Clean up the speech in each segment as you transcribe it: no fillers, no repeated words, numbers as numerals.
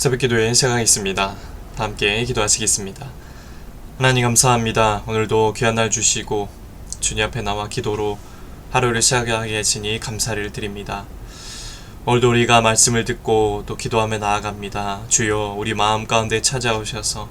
새벽기도에 시작하겠습니다. 다 함께 기도하시겠습니다. 하나님 감사합니다. 오늘도 귀한 날 주시고 주님 앞에 나와 기도로 하루를 시작하게 하시니 감사를 드립니다. 오늘도 우리가 말씀을 듣고 또 기도하며 나아갑니다. 주여, 우리 마음 가운데 찾아오셔서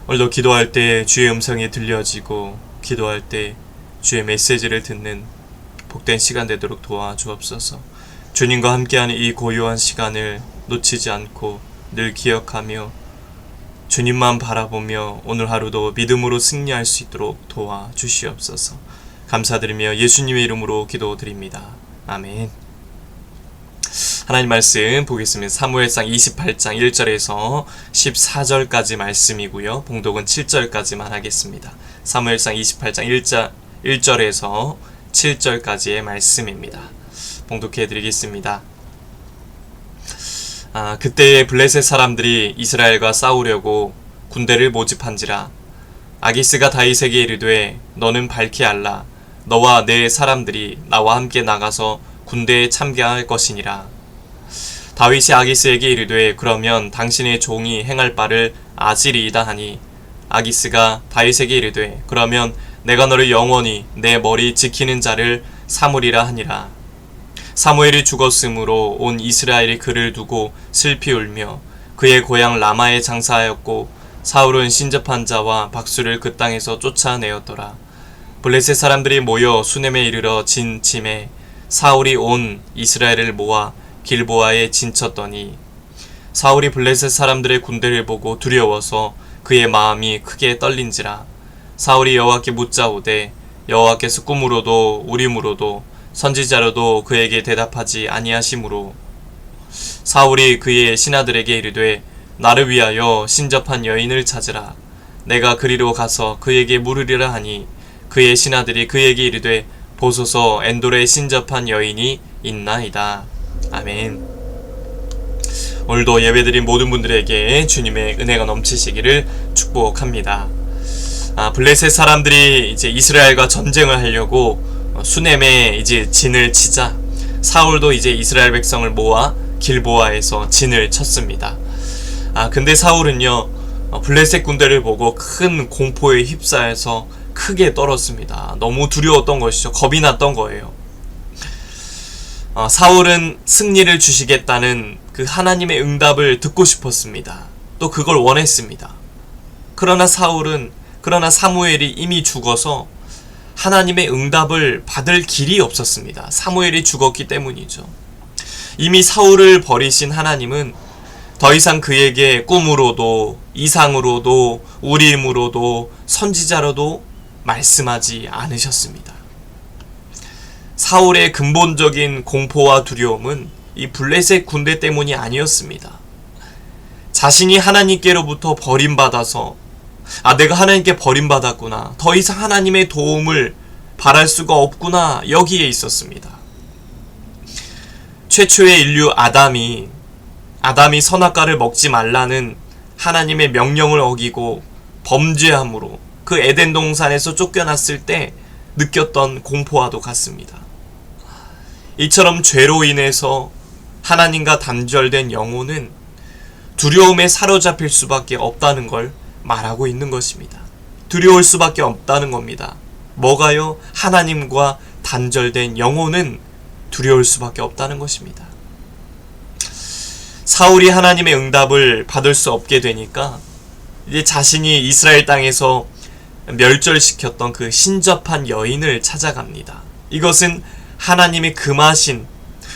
오늘도 기도할 때 주의 음성이 들려지고 기도할 때 주의 메시지를 듣는 복된 시간 되도록 도와주옵소서. 주님과 함께하는 이 고요한 시간을 놓치지 않고 늘 기억하며 주님만 바라보며 오늘 하루도 믿음으로 승리할 수 있도록 도와주시옵소서. 감사드리며 예수님의 이름으로 기도드립니다. 아멘. 하나님 말씀 보겠습니다. 사무엘상 28장 1절에서 14절까지 말씀이고요. 봉독은 7절까지만 하겠습니다. 사무엘상 28장 1절에서 7절까지의 말씀입니다. 봉독해 드리겠습니다. 그때에 블레셋 사람들이 이스라엘과 싸우려고 군대를 모집한지라. 아기스가 다윗에게 이르되 너는 밝히 알라. 너와 내 사람들이 나와 함께 나가서 군대에 참가할 것이니라. 다윗이 아기스에게 이르되 그러면 당신의 종이 행할 바를 아시리이다 하니, 아기스가 다윗에게 이르되 그러면 내가 너를 영원히 내 머리 지키는 자를 삼으리라 하니라. 사무엘이 죽었으므로 온 이스라엘이 그를 두고 슬피 울며 그의 고향 라마에 장사하였고, 사울은 신접한 자와 박수를 그 땅에서 쫓아내었더라. 블레셋 사람들이 모여 수넴에 이르러 진 침에 사울이 온 이스라엘을 모아 길보아에 진쳤더니, 사울이 블레셋 사람들의 군대를 보고 두려워서 그의 마음이 크게 떨린지라. 사울이 여호와께 묻자오되 여호와께서 꿈으로도 우림으로도 선지자로도 그에게 대답하지 아니하시므로, 사울이 그의 신하들에게 이르되 나를 위하여 신접한 여인을 찾으라. 내가 그리로 가서 그에게 물으리라 하니, 그의 신하들이 그에게 이르되 보소서 엔돌에 신접한 여인이 있나이다. 아멘. 오늘도 예배드린 모든 분들에게 주님의 은혜가 넘치시기를 축복합니다. 블레셋 사람들이 이제 이스라엘과 전쟁을 하려고 수넴에 이제 진을 치자 사울도 이제 이스라엘 백성을 모아 길보아에서 진을 쳤습니다. 근데 사울은요, 블레셋 군대를 보고 큰 공포에 휩싸여서 크게 떨었습니다. 너무 두려웠던 것이죠. 겁이 났던 거예요. 사울은 승리를 주시겠다는 그 하나님의 응답을 듣고 싶었습니다. 또 그걸 원했습니다. 그러나 사무엘이 이미 죽어서 하나님의 응답을 받을 길이 없었습니다. 사무엘이 죽었기 때문이죠. 이미 사울을 버리신 하나님은 더 이상 그에게 꿈으로도 이상으로도 우림으로도 선지자로도 말씀하지 않으셨습니다. 사울의 근본적인 공포와 두려움은 이 블레셋 군대 때문이 아니었습니다. 자신이 하나님께로부터 버림받아서 내가 하나님께 버림받았구나, 더 이상 하나님의 도움을 바랄 수가 없구나, 여기에 있었습니다. 최초의 인류 아담이 선악과를 먹지 말라는 하나님의 명령을 어기고 범죄함으로 그 에덴 동산에서 쫓겨났을 때 느꼈던 공포와도 같습니다. 이처럼 죄로 인해서 하나님과 단절된 영혼은 두려움에 사로잡힐 수밖에 없다는 걸 말하고 있는 것입니다. 두려울 수밖에 없다는 겁니다. 뭐가요? 하나님과 단절된 영혼은 두려울 수밖에 없다는 것입니다. 사울이 하나님의 응답을 받을 수 없게 되니까 이제 자신이 이스라엘 땅에서 멸절시켰던 그 신접한 여인을 찾아갑니다. 이것은 하나님이 금하신,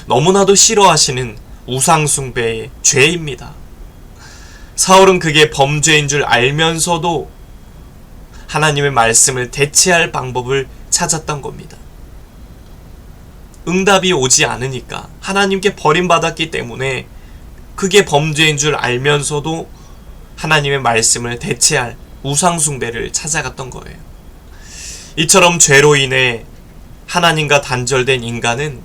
너무나도 싫어하시는 우상숭배의 죄입니다. 사울은 그게 범죄인 줄 알면서도 하나님의 말씀을 대체할 방법을 찾았던 겁니다. 응답이 오지 않으니까, 하나님께 버림받았기 때문에 그게 범죄인 줄 알면서도 하나님의 말씀을 대체할 우상숭배를 찾아갔던 거예요. 이처럼 죄로 인해 하나님과 단절된 인간은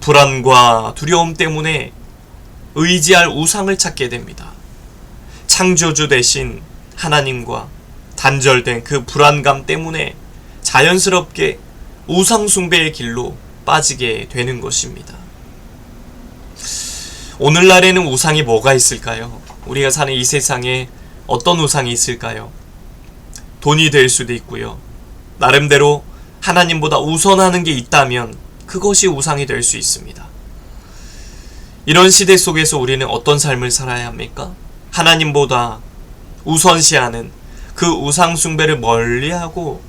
불안과 두려움 때문에 의지할 우상을 찾게 됩니다. 창조주 대신 하나님과 단절된 그 불안감 때문에 자연스럽게 우상숭배의 길로 빠지게 되는 것입니다. 오늘날에는 우상이 뭐가 있을까요? 우리가 사는 이 세상에 어떤 우상이 있을까요? 돈이 될 수도 있고요. 나름대로 하나님보다 우선하는 게 있다면 그것이 우상이 될 수 있습니다. 이런 시대 속에서 우리는 어떤 삶을 살아야 합니까? 하나님보다 우선시하는 그 우상 숭배를 멀리하고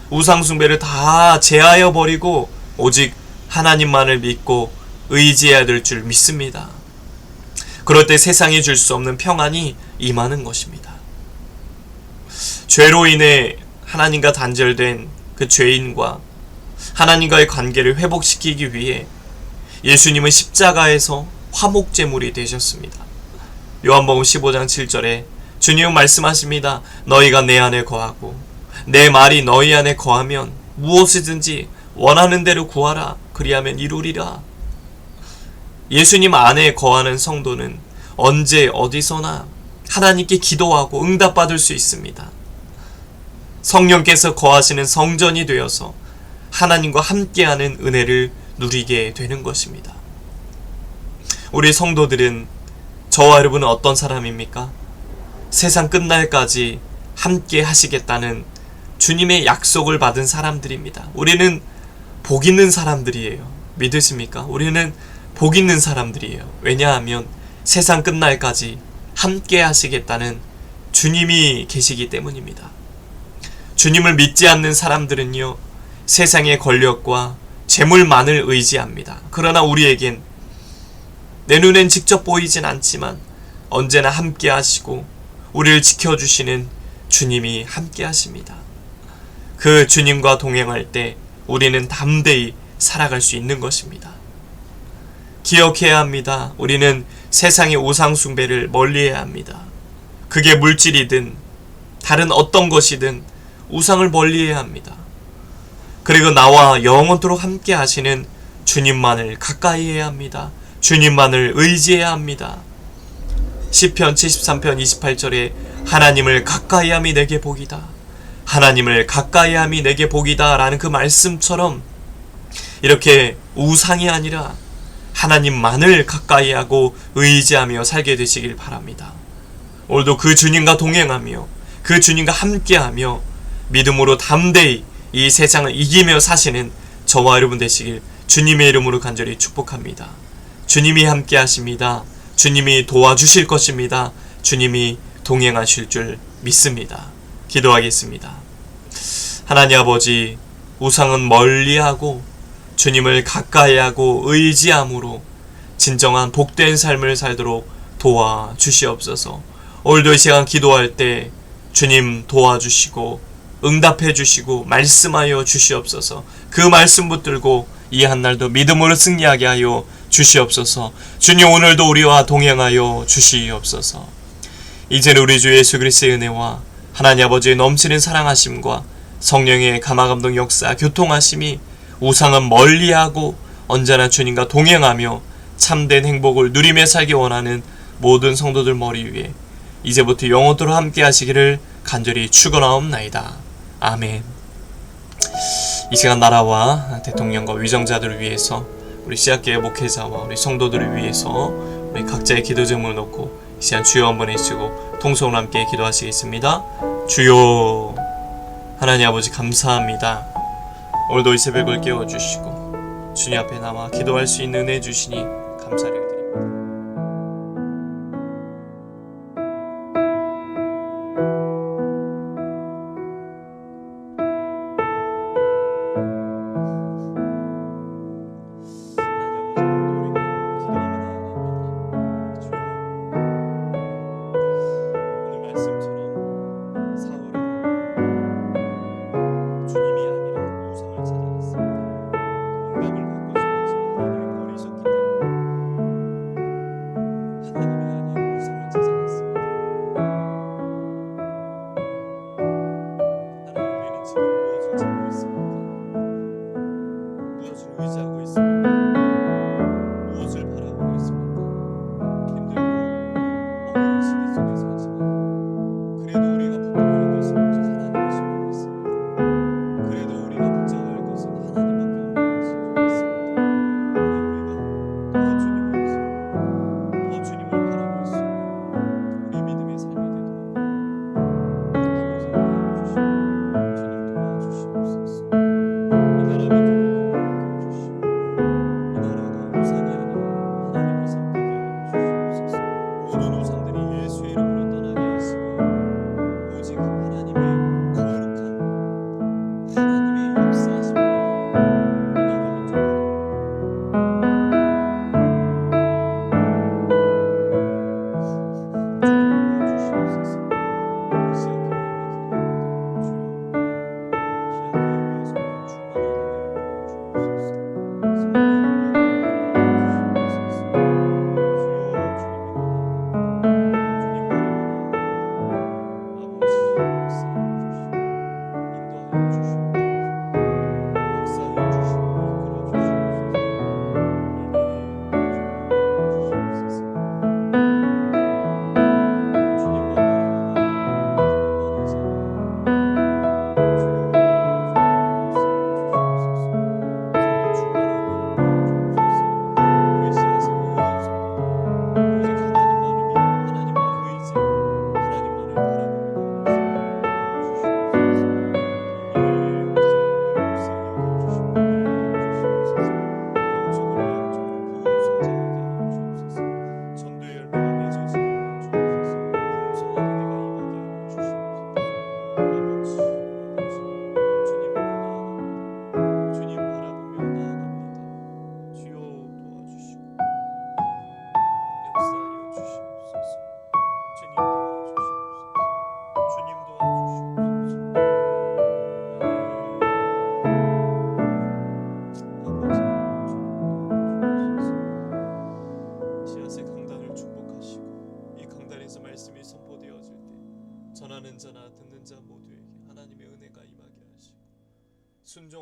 우상 숭배를 다 제하여 버리고 오직 하나님만을 믿고 의지해야 될 줄 믿습니다. 그럴 때 세상이 줄 수 없는 평안이 임하는 것입니다. 죄로 인해 하나님과 단절된 그 죄인과 하나님과의 관계를 회복시키기 위해 예수님은 십자가에서 화목제물이 되셨습니다. 요한복음 15장 7절에 주님은 말씀하십니다. 너희가 내 안에 거하고 내 말이 너희 안에 거하면 무엇이든지 원하는 대로 구하라. 그리하면 이루리라. 예수님 안에 거하는 성도는 언제 어디서나 하나님께 기도하고 응답받을 수 있습니다. 성령께서 거하시는 성전이 되어서 하나님과 함께하는 은혜를 누리게 되는 것입니다. 우리 성도들은 저와 여러분은 어떤 사람입니까? 세상 끝날까지 함께 하시겠다는 주님의 약속을 받은 사람들입니다. 우리는 복 있는 사람들이에요. 믿으십니까? 우리는 복 있는 사람들이에요. 왜냐하면 세상 끝날까지 함께 하시겠다는 주님이 계시기 때문입니다. 주님을 믿지 않는 사람들은요, 세상의 권력과 재물만을 의지합니다. 그러나 우리에겐 내 눈엔 직접 보이진 않지만 언제나 함께 하시고 우리를 지켜주시는 주님이 함께 하십니다. 그 주님과 동행할 때 우리는 담대히 살아갈 수 있는 것입니다. 기억해야 합니다. 우리는 세상의 우상 숭배를 멀리해야 합니다. 그게 물질이든 다른 어떤 것이든 우상을 멀리해야 합니다. 그리고 나와 영원토록 함께 하시는 주님만을 가까이 해야 합니다. 주님만을 의지해야 합니다. 시편 73편 28절에 하나님을 가까이함이 내게 복이다. 하나님을 가까이함이 내게 복이다 라는 그 말씀처럼 이렇게 우상이 아니라 하나님만을 가까이하고 의지하며 살게 되시길 바랍니다. 오늘도 그 주님과 동행하며 그 주님과 함께하며 믿음으로 담대히 이 세상을 이기며 사시는 저와 여러분 되시길 주님의 이름으로 간절히 축복합니다. 주님이 함께 하십니다. 주님이 도와주실 것입니다. 주님이 동행하실 줄 믿습니다. 기도하겠습니다. 하나님 아버지, 우상은 멀리하고 주님을 가까이하고 의지함으로 진정한 복된 삶을 살도록 도와주시옵소서. 오늘도 이 시간 기도할 때 주님 도와주시고 응답해 주시고 말씀하여 주시옵소서. 그 말씀 붙들고 이 한날도 믿음으로 승리하게 하여 주시옵소서. 주님 오늘도 우리와 동행하여 주시옵소서. 이제는 우리 주 예수 그리스도의 은혜와 하나님 아버지의 넘치는 사랑하심과 성령의 감화감동 역사 교통하심이 우상은 멀리하고 언제나 주님과 동행하며 참된 행복을 누리며 살기 원하는 모든 성도들 머리 위에 이제부터 영원토록 함께 하시기를 간절히 축원하옵나이다. 아멘. 이 시간 나라와 대통령과 위정자들을 위해서 우리 씨앗교회 목회자와 우리 성도들을 위해서 우리 각자의 기도 제목을 놓고 이 시간 주여 한번 해주시고 통성으로 함께 기도하시겠습니다. 주여 하나님 아버지 감사합니다. 오늘도 이 새벽을 깨워주시고 주님 앞에 나와 기도할 수 있는 은혜 주시니 감사를 드립니다.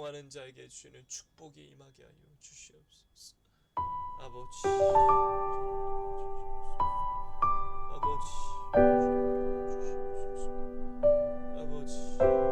구하는 자에게 주는 축복이 임하게 하여 주시옵소서. 아버지, 아버지, 주시옵소서. 아버지,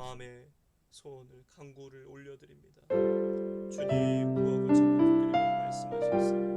마음의 소원을 간구를 올려드립니다. 주님, 구하고 찾고 두드리라고 말씀하셨습니다.